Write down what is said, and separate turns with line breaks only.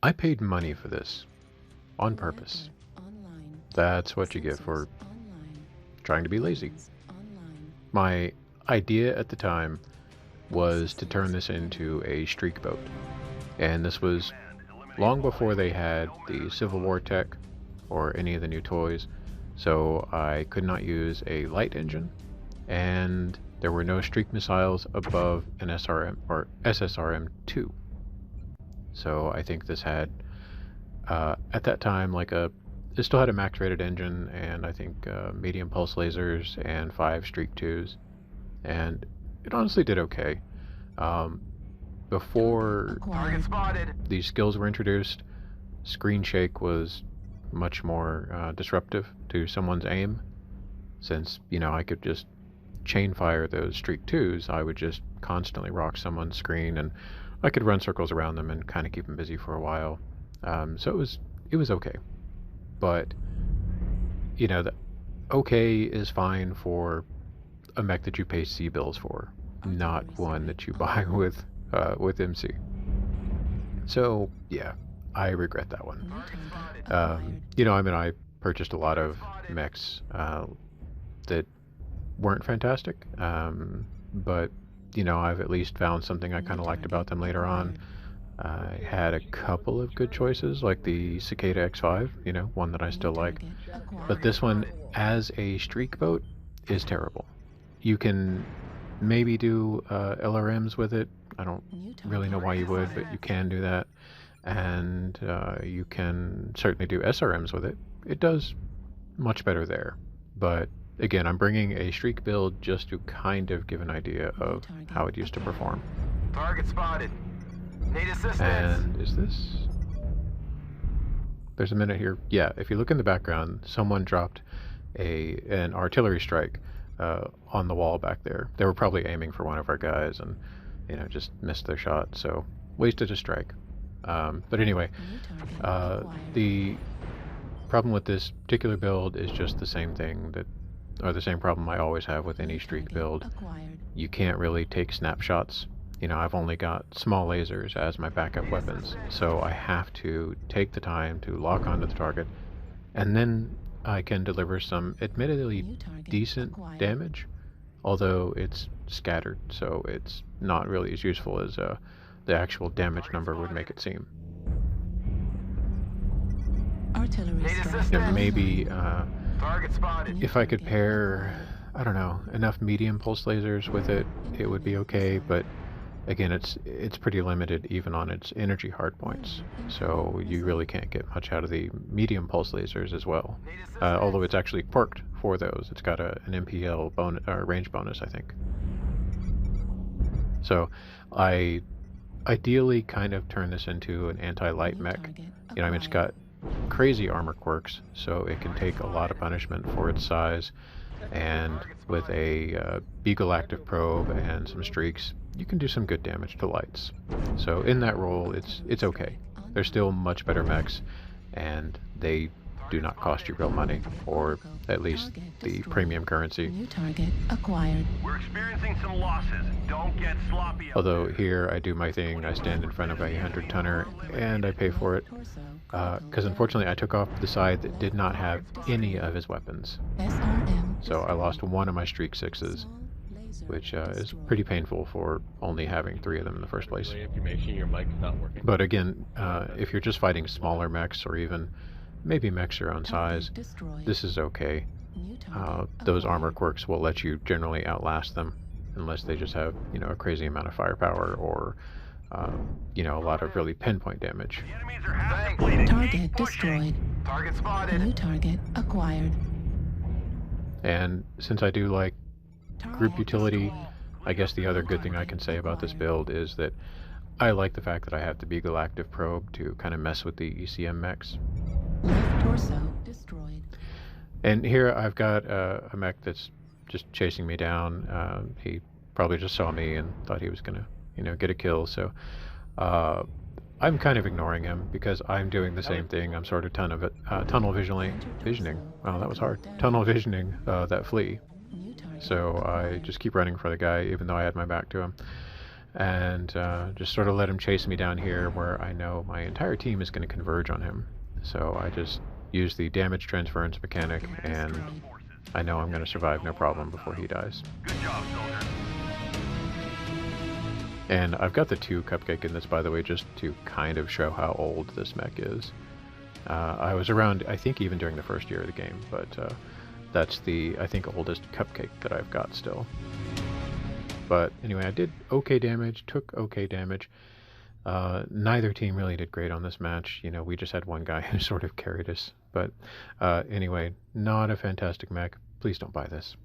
I paid money for this on purpose. That's what you get for trying to be lazy. My idea at the time was to turn this into a streak boat, and this was long before they had the Civil War tech or any of the new toys, so I could not use a light engine, and there were no streak missiles above an SRM or SSRM-2. So I think this had, at that time, it still had a max rated engine, and I think medium pulse lasers and 5 streak 2s, and it honestly did okay. Before these skills were introduced, screen shake was much more disruptive to someone's aim, since, I could just chain fire those streak 2s. I would just constantly rock someone's screen, and I could run circles around them and kind of keep them busy for a while. So it was okay. But, the okay is fine for a mech that you pay C bills for, not one that you buy with MC. So, yeah, I regret that one. I purchased a lot of mechs that weren't fantastic, but, I've at least found something I kind of liked about them later on. I had a couple of good choices, like the Cicada X5, one that I still like. But this one, as a streak boat, is terrible. You can maybe do LRMs with it. I don't really know why you would, but you can do that. And you can certainly do SRMs with it. It does much better there. But again, I'm bringing a streak build just to kind of give an idea of how it used to perform.
Target spotted. Need assistance.
And is this? There's a minute here. Yeah, if you look in the background, someone dropped an artillery strike on the wall back there. They were probably aiming for one of our guys and, just missed their shot. So wasted a strike. But anyway, the problem with this particular build is just the same thing or the same problem I always have with any streak build. You can't really take snapshots. I've only got small lasers as my backup weapons, so I have to take the time to lock onto the target, and then I can deliver some admittedly decent damage, although it's scattered, so it's not really as useful as the actual damage number would make it seem. Maybe if I could pair, I don't know, enough medium pulse lasers with it, it would be okay, but again, it's pretty limited even on its energy hardpoints, so you really can't get much out of the medium pulse lasers as well. Although it's actually perked for those. It's got an MPL bonus, range bonus, I think. So I ideally kind of turn this into an anti-light mech. It's got crazy armor quirks, so it can take a lot of punishment for its size, and with a Beagle active probe and some streaks, you can do some good damage to lights. So in that role, it's okay. They're still much better mechs, and they do not cost you real money, or at least the premium currency.
New target acquired.
We're experiencing some losses. Don't get sloppy.
Although here I do my thing, I stand in front of a 100-tonner and I pay for it, because unfortunately I took off the side that did not have any of his weapons. So I lost one of my streak 6s, which is pretty painful for only having 3 of them in the first place. But again, if you're just fighting smaller mechs, or even maybe mechs your own size, this is okay. Those armor quirks will let you generally outlast them, unless they just have, a crazy amount of firepower, or a lot of really pinpoint damage.
Target destroyed.
Target spotted.
New target acquired.
And since I do like group utility, I guess the other good thing I can say about this build is that I like the fact that I have the Beagle active probe to kind of mess with the ECM mechs.
Left torso destroyed.
And here I've got a mech that's just chasing me down. He probably just saw me and thought he was gonna, get a kill. So I'm kind of ignoring him because I'm doing the same thing. I'm sort of tunnel visioning. Wow, that was hard. Tunnel visioning that flea. So I just keep running for the guy, even though I had my back to him. and just sort of let him chase me down here where I know my entire team is going to converge on him. So I just use the damage transference mechanic, and I know I'm going to survive no problem before he dies.
Good job, soldier.
And I've got the 2 cupcake in this, by the way, just to kind of show how old this mech is. I was around, I think, even during the first year of the game, but that's the, I think, oldest cupcake that I've got still. But anyway, I did okay damage, took okay damage. Neither team really did great on this match. You know, we just had one guy who sort of carried us. But anyway, not a fantastic mech. Please don't buy this.